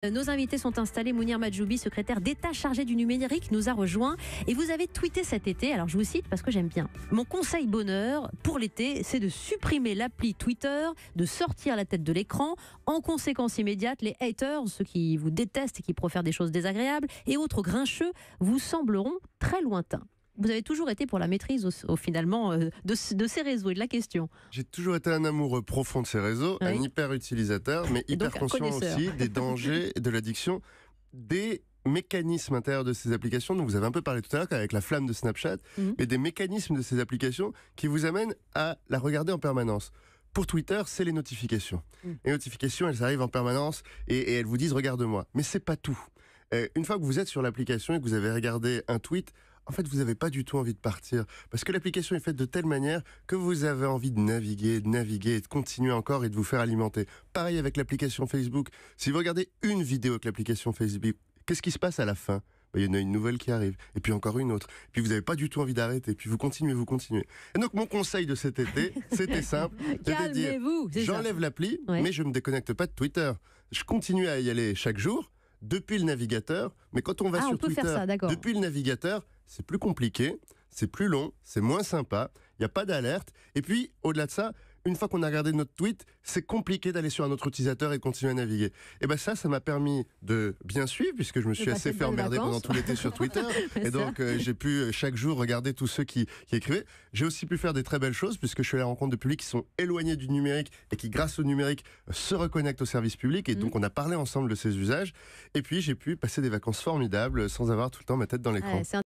Nos invités sont installés. Mounir Majoubi, secrétaire d'État chargé du numérique, nous a rejoint. Et vous avez tweeté cet été, alors je vous cite parce que j'aime bien. Mon conseil bonheur pour l'été, c'est de supprimer l'appli Twitter, de sortir la tête de l'écran. En conséquence immédiate, les haters, ceux qui vous détestent et qui profèrent des choses désagréables, et autres grincheux, vous sembleront très lointains. Vous avez toujours été pour la maîtrise finalement de ces réseaux et de la question. J'ai toujours été un amoureux profond de ces réseaux, Oui. un hyper utilisaire, mais hyper conscient aussi des dangers de l'addiction, des mécanismes intérieurs de ces applications dont vous avez un peu parlé tout à l'heure avec la flamme de Snapchat, mais des mécanismes de ces applications qui vous amènent à la regarder en permanence. Pour Twitter, c'est les notifications. Les notifications, elles arrivent en permanence et elles vous disent « regarde-moi ». Mais c'est pas tout. Une fois que vous êtes sur l'application et que vous avez regardé un tweet, en fait, vous n'avez pas du tout envie de partir. Parce que l'application est faite de telle manière que vous avez envie de naviguer, et de continuer encore et de vous faire alimenter. Pareil avec l'application Facebook. Si vous regardez une vidéo avec l'application Facebook, qu'est-ce qui se passe à la fin ? Il y en a une nouvelle qui arrive, et puis encore une autre. Puis vous n'avez pas du tout envie d'arrêter, puis vous continuez. Et donc mon conseil de cet été, c'était simple. Calmez-vous, j'enlève l'appli, mais je ne me déconnecte pas de Twitter. Je continue à y aller chaque jour, depuis le navigateur. Mais quand on va sur Twitter, depuis le navigateur, c'est plus compliqué, c'est plus long, c'est moins sympa, il n'y a pas d'alerte. Et puis, au-delà de ça, une fois qu'on a regardé notre tweet, c'est compliqué d'aller sur un autre utilisateur et de continuer à naviguer. Et bien ça m'a permis de bien suivre, puisque je me suis assez fait emmerder pendant tout l'été sur Twitter. Et donc j'ai pu chaque jour regarder tous ceux qui écrivaient. J'ai aussi pu faire des très belles choses, puisque je suis à la rencontre de publics qui sont éloignés du numérique et qui, grâce au numérique, se reconnectent au service public. Et donc on a parlé ensemble de ces usages. Et puis j'ai pu passer des vacances formidables sans avoir tout le temps ma tête dans l'écran.